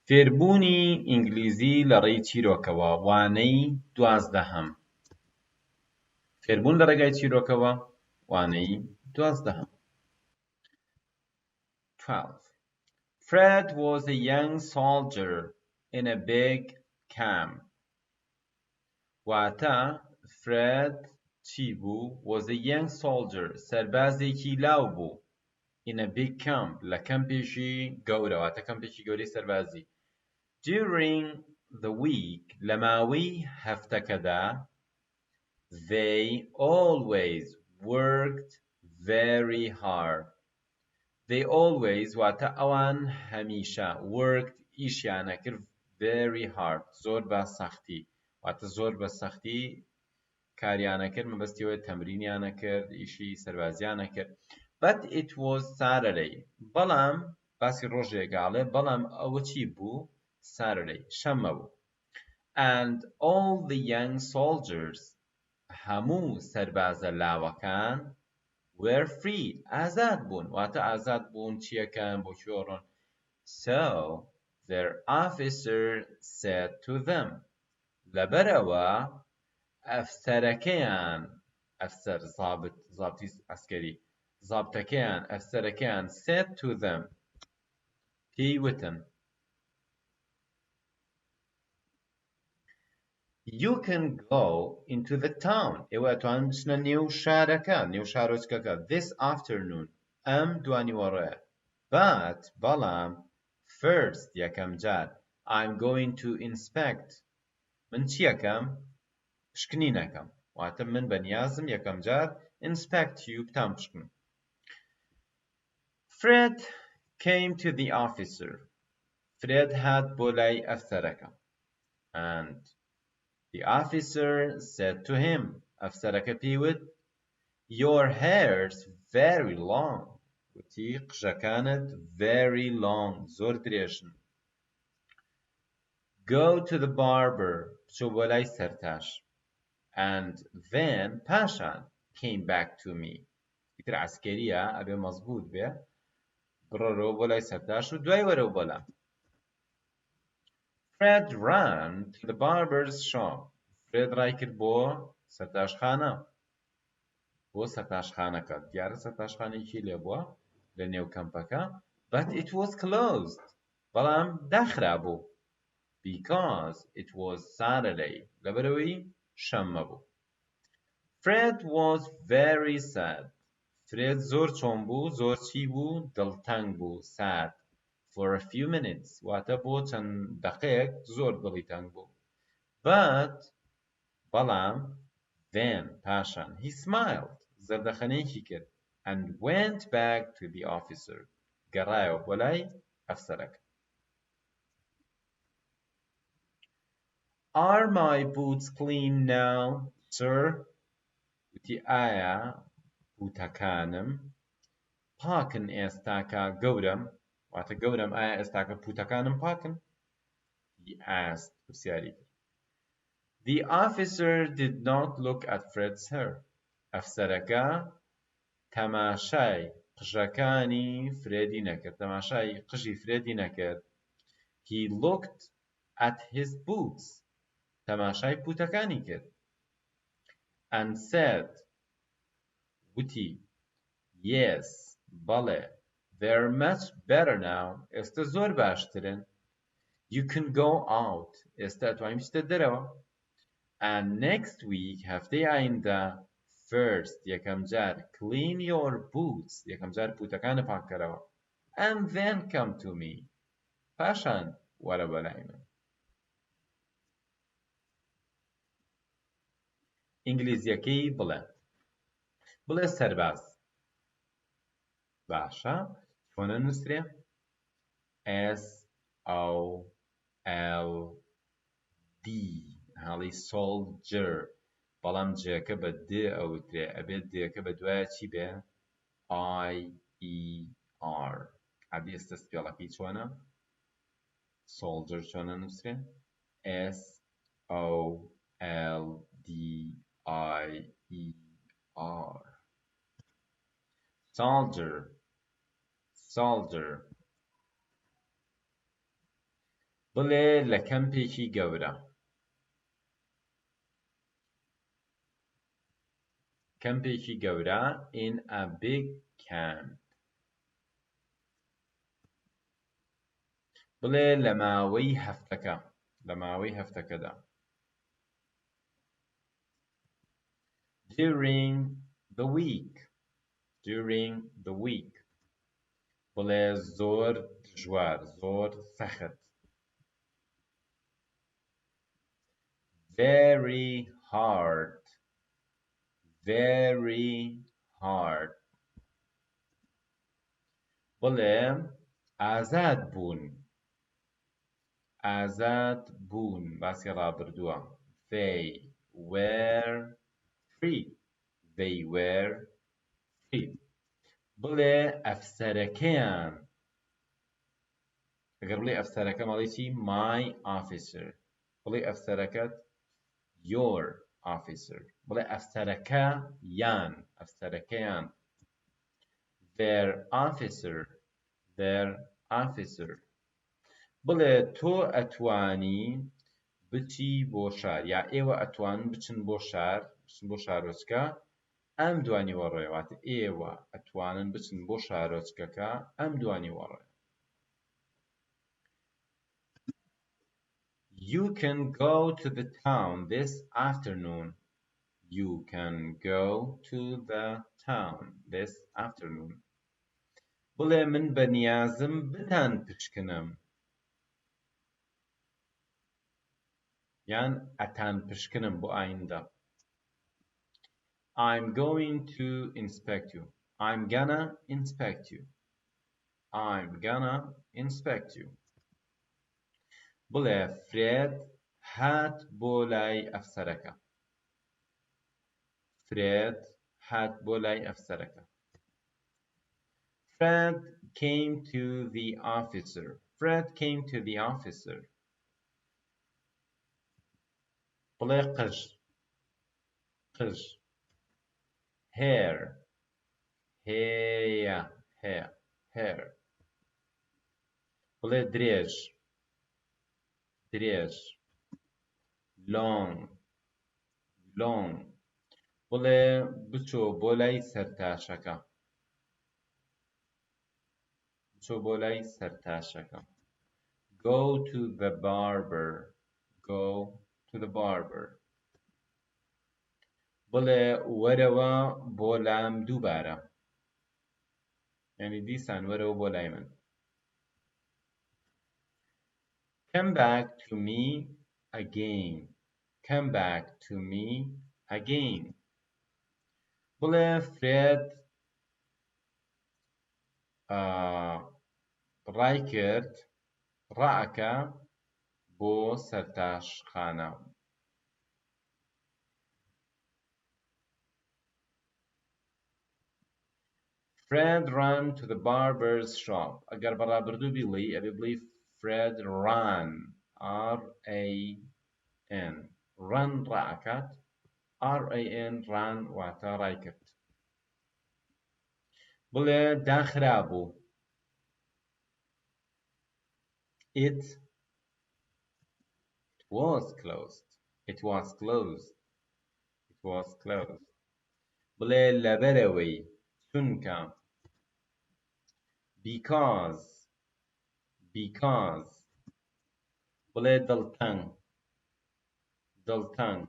فێربوونی ئینگلیزی لە ڕێی چیرۆکەوە وانەی 12. فێربوون لە ڕێگای چیرۆکەوە وانەی 12. 12. Fred was a young soldier in a big camp. واتە Fred چی بوو؟ was a young soldier سەربازێکی لاو بوو in a big camp لە کەمپێکی گەورە واتە کەمپێکی گەورەی سەربازی. During the week لە ماوەی هەفتەکەدا they always worked very hard. They always واتە ئەوان هەمیشە worked ئیشیانە کرد very hard زۆر بە سەختی واتە زۆر بە سەختی کاریانە کرد مەبەستیەوەی تەمرینیانە کرد ئیشی سەربازیانە کرد. But it was Saturday. بەڵام باسی ڕۆژێکاڵێ بەڵام ئەوە چی بوو؟ Saturday شەممە بوو. And all the young soldiers هەموو سەربازە لاوەکان were free ئازاد بوون واتە ئازاد بوون چیەکەن بۆ کوێڕۆن. So their officer said to them لەبەرەوە ئەفسەرەکەیان ئەفسەر زابتی ئەسکەری زابتەکەیان ئەفسەرەکەیان said to them پێی وتن You can go into the town. ئێوە ئەتوانن بچنە نێو شارەکە نێو شارۆچکەکە this afternoon ئەم دوانیوەڕۆیە. But بەڵام first یەکەم جار I'm going to inspect من چیەکەم؟ پشکنینەکەم واتە من بەنیازم یەکەم جار inspect you بتان پشکنم. Fred came to the officer. Fred هات بۆ لای ئەفسەرەکە. And the officer said to him ئەفسەرەکە پێی وت Your hair's very long. وتی قژەکانت very long زۆر درێژن. Go to the barber بچۆ بۆ لای سەرتاش. And then پاشان came back to me. ئیتر عەسکەریە ئەبێ مەزبوط بێ بڕۆرەوە بۆ لای سەرتاش و دوای وەرەوە بۆلام. Fred ran to the barber's shop. Fred ڕای کرد بۆ سەرتاشخانە. بۆ سەرتاشخانەکە. دیارە سەرتاشخانەیەکی لێ بووە لە نێو کەمپەکە. But it was closed. بەڵام داخرا بوو. Because it was Saturday. لەبەرەوەی شەممە بوو. Fred was very sad. Fred زۆر چۆن بوو؟ زۆر چی بوو؟ دڵتەنگ بوو. Sad. For a few minutes. واتە بۆ چەند دەقەیەک زۆر دڵی تەنگ بوو. But بەڵام then پاشان he smiled زەردەخەنەیەکی کرد and went back to the officer گەڕایەوە بۆ لای ئەفسەرەکە. Are my boots clean now, sir? وتی ئایا بوتەکانم پاکن ئێستاکە گەورم واتە گەورم ئایا ئێستاکە بوتەکانم پاکن؟ He asked پرسیاری کرد. The officer did not look at Fred's hair. ئەفسەرەکە تەماشای قژەکانی فرێدی نەکرد. تەماشای قژی فرێدی نەکرد. He looked at his boots. تەماشای بوتەکانی کرد. And said وتی Yes بەڵێ They're much better now. ئێستا زۆر باشترن. You can go out. ئێستا ئەتوانین بچیتە دەرەوە. And next week هەفتەی ئایندە first یەکەم جار clean your boots یەکەم جار بوتەکانە پاککەرەوە. And then come to me. پاشان وەرە بەلای من. ئینگلیزیەکەی بڵێ. بڵێ سەرباز. باشە چۆنە نووسرێ؟ S-O-L-D هەڵی soldier بەڵام جێکە بە د ئەوترێ ئەبێت دێکە بە دوایە چی بێ؟ I-E-R ئەبێ ئێستا سپێڵەکەی چۆنە؟ soldier چۆنە نووسرێ؟ S-O-L-D-I-E-R soldier soldier. بڵێ لە کەمپێکی گەورە. کەمپێکی گەورە in a big camp. بڵێ لە ماوەی هەفتەکە. لە ماوەی هەفتەکەدا. during the week. during the week. بڵێ زۆر دژوار، زۆر سەخت. very hard. very hard. بڵێ ئازاد بوون. ئازاد بوون. باسی ڕابردووە. they were free. they were free. بڵێ ئەفسەرەکەیان. ئەگەر بڵێ ئەفسەرەکە مەڵێکی my officer. بڵێ ئەفسەرەکەت your officer. بڵێ ئەفسەرەکە یان. ئەفسەرەکەیان. their officer. their officer. بڵێ تۆ ئەتوانی بچی بۆ شار، یا ئێوە ئەتوانن بچن بۆ شار، بچن بۆ شارۆچکە ئەم دوانی وەڕۆیە. واتە ئێوە ئەتوانن بچن بۆ شارۆچکەکە ئەم دوانی وەڕۆیە. You can go to the town this afternoon. You can go to the town this afternoon. بڵێ من بەنیازم بتان پشکنم. یان ئەتان پشکنم بۆ ئایندە. I'm going to inspect you. I'm gonna inspect you. I'm gonna inspect you. بڵێ فرێد هات بۆ لای ئەفسەرەکە. فرێد هات بۆ لای ئەفسەرەکە. Fred came to the officer. Fred came to the officer. بڵێ قژ. قژ. hair. هەیە. hair. hair. بڵێ درێژ. درێژ. long. long. بڵێ بچۆ بۆ لای سەرتاشەکە. بچۆ بۆ لای سەرتاشەکە. go to the barber. go to the barber. بڵێ وەرەوە بۆ لام دووبارە. یعنی دیسان وەرەوە بۆ لای من. come back to me again. come back to me again. بڵێ فرێد ڕای کرد، ڕائەکە بۆ سەرتاشخانە. Fred ran to the barber's shop. ئەگەر بەڕابردوو بیڵی ئەبێ بڵی Fred ran. R-A-N. run ڕائەکات. R-A-N ran واتە ڕای کرد. بڵێ داخرابوو. It was closed. It was closed. It was closed. بڵێ لەبەرەوەی. چونکە. because. because. بڵێ دڵتەنگ. دڵتەنگ.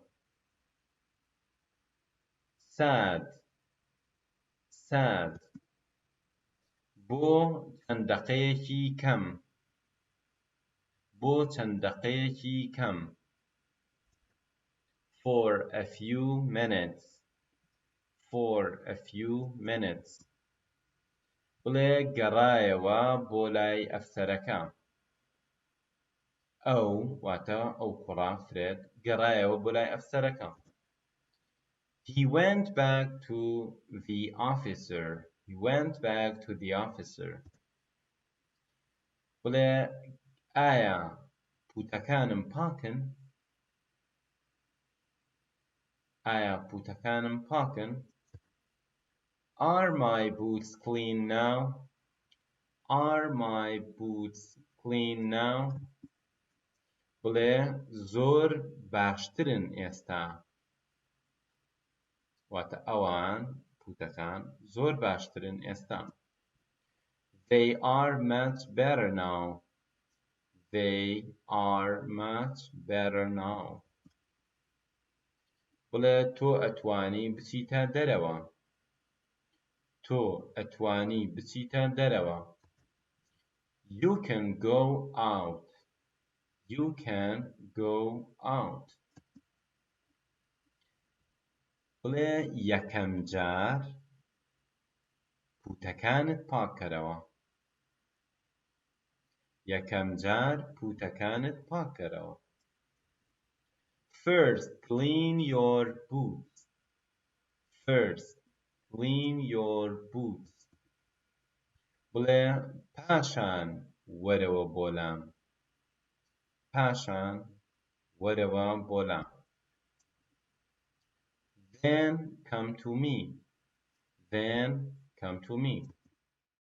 sad. sad. بۆ چەند دەقەیەکی کەم. بۆ چەند دەقەیەکی کەم. for a few minutes. for a few minutes. بڵێ گەڕایەوە بۆ لای ئەفسەرەکە. ئەو واتە ئەو کوڕا فرێد گەڕایەوە بۆ لای ئەفسەرەکە. He went back to the officer. He went back to the officer. بڵێ ئایا پوتەکانم پاکن؟ ئایا پوتەکانم پاکن؟ Are my boots clean now? Are my boots clean now? بڵێ زۆر باشترن ئێستا. واتە ئەوان پوتەکان زۆر باشترن ئێستا. They are much better now. They are much better now. بڵێ تۆ ئەتوانی بچیتە دەرەوە. تۆ ئەتوانی بچیتە دەرەوە. You can go out. You can go out. بڵێ یەکەم جار پوتەکانت پاکەرەوە. یەکەم جار پوتەکانت پاکەرەوە. First, clean your boots. First, clean your boots. بڵێ پاشان وەرەوە بۆلام. پاشان وەرەوە بۆلام. Then come to me. Then come to me.